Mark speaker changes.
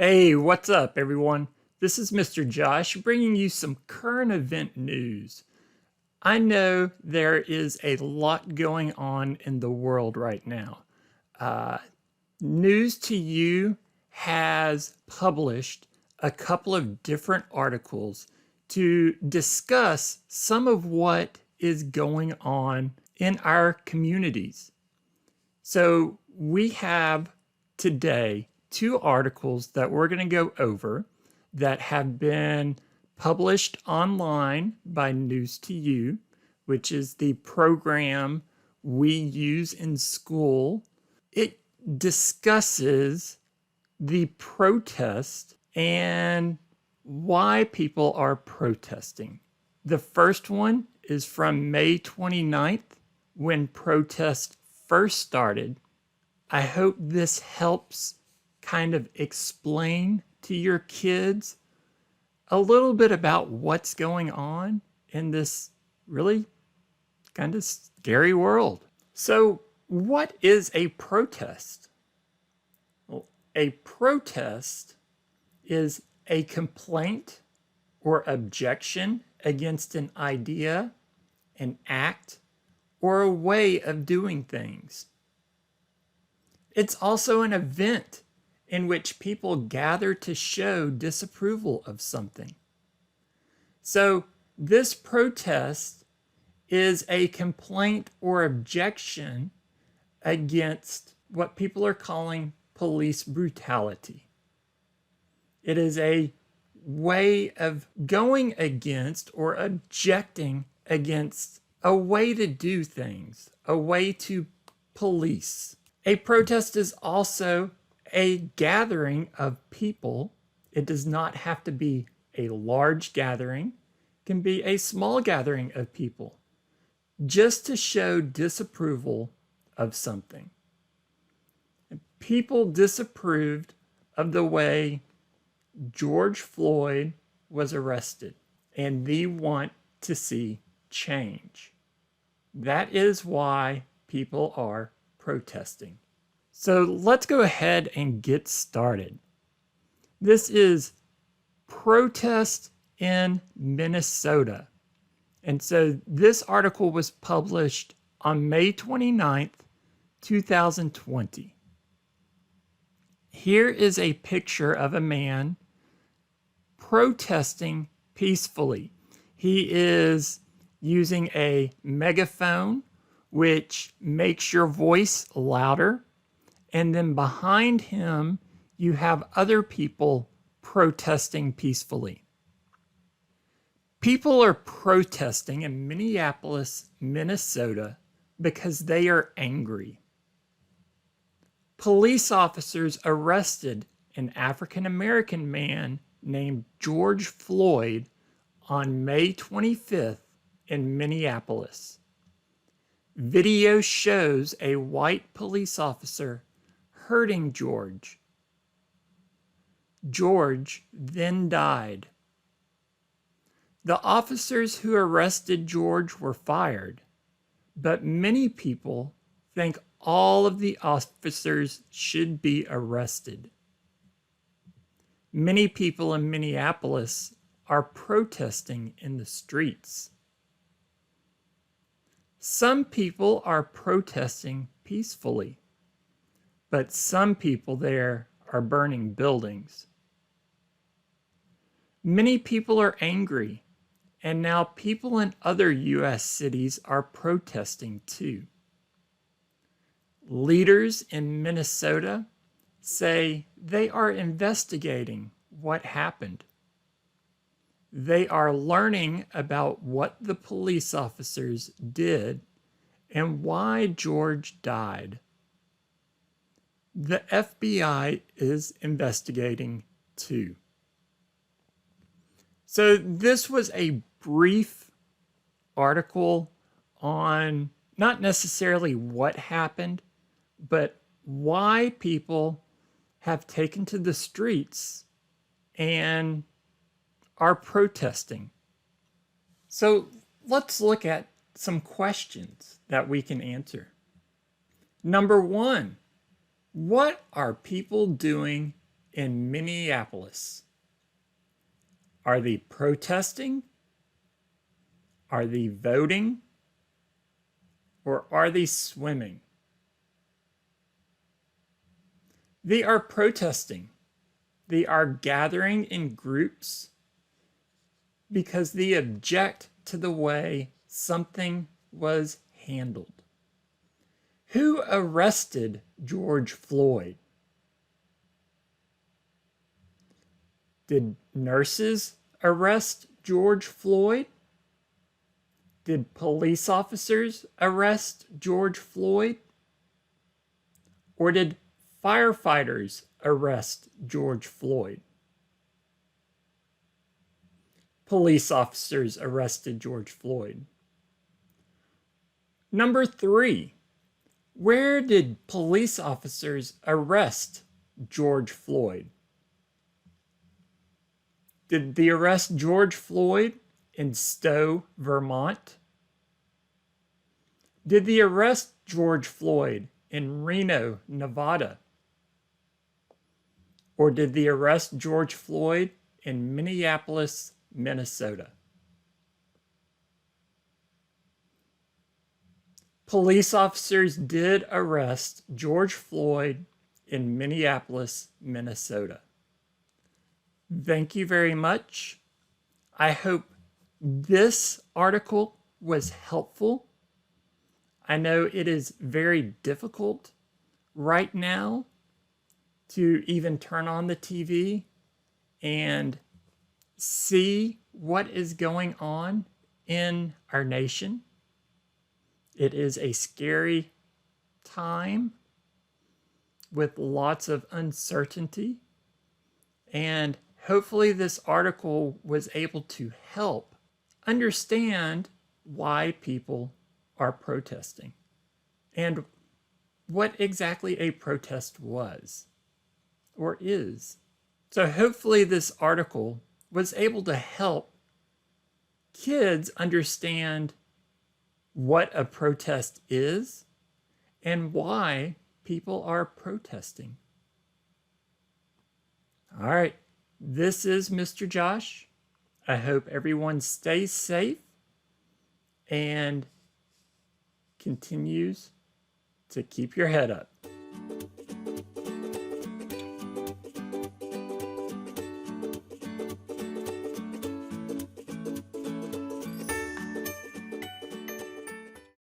Speaker 1: Hey, what's up, everyone? This is Mr. Josh bringing you some current event news. I know there is a lot going on in the world right now. Uh, News to You has published a couple of different articles to discuss some of what is going on in our communities. So we have today two articles that we're going to go over that have been published online by News to You, which is the program we use in school. It discusses the protest and why people are protesting. The first one is from May 29th, when protests first started. I hope this helps kind of explain to your kids a little bit about what's going on in this really kind of scary world. So, what is a protest? Well, a protest is a complaint or objection against an idea, an act, or a way of doing things. It's also an event in which people gather to show disapproval of something. So, this protest is a complaint or objection against what people are calling police brutality. It is a way of going against or objecting against a way to do things, a way to police. A protest is also a gathering of people. It does not have to be a large gathering. It can be a small gathering of people just to show disapproval of something. People disapproved of the way George Floyd was arrested, and they want to see change. That is why people are protesting. So let's go ahead and get started. This is protest in Minnesota. And so this article was published on May 29th, 2020. Here is a picture of a man protesting peacefully. He is using a megaphone, which makes your voice louder. And then behind him, you have other people protesting peacefully. People are protesting in Minneapolis, Minnesota, because they are angry. Police officers arrested an African American man named George Floyd on May 25th in Minneapolis. Video shows a white police officer hurting George. George then died. The officers who arrested George were fired, but many people think all of the officers should be arrested. Many people in Minneapolis are protesting in the streets. Some people are protesting peacefully, but some people there are burning buildings. Many people are angry, and now people in other U.S. cities are protesting too. Leaders in Minnesota say they are investigating what happened. They are learning about what the police officers did and why George died. The FBI is investigating too. So this was a brief article on not necessarily what happened, but why people have taken to the streets and are protesting. So let's look at some questions that we can answer. Number one, what are people doing in Minneapolis? Are they protesting? Are they voting? Or are they swimming? They are protesting. They are gathering in groups because they object to the way something was handled. Who arrested George Floyd? Did nurses arrest George Floyd? Did police officers arrest George Floyd? Or did firefighters arrest George Floyd? Police officers arrested George Floyd. Number 3, where did police officers arrest George Floyd? Did they arrest George Floyd in Stowe, Vermont? Did they arrest George Floyd in Reno, Nevada? Or did they arrest George Floyd in Minneapolis, Minnesota? Police officers did arrest George Floyd in Minneapolis, Minnesota. Thank you very much. I hope this article was helpful. I know it is very difficult right now to even turn on the TV and see what is going on in our nation. It is a scary time with lots of uncertainty, and hopefully this article was able to help understand why people are protesting and what exactly a protest was or is. So hopefully this article was able to help kids understand what a protest is and why people are protesting. All right, this is Mr. Josh. I hope everyone stays safe and continues to keep your head up.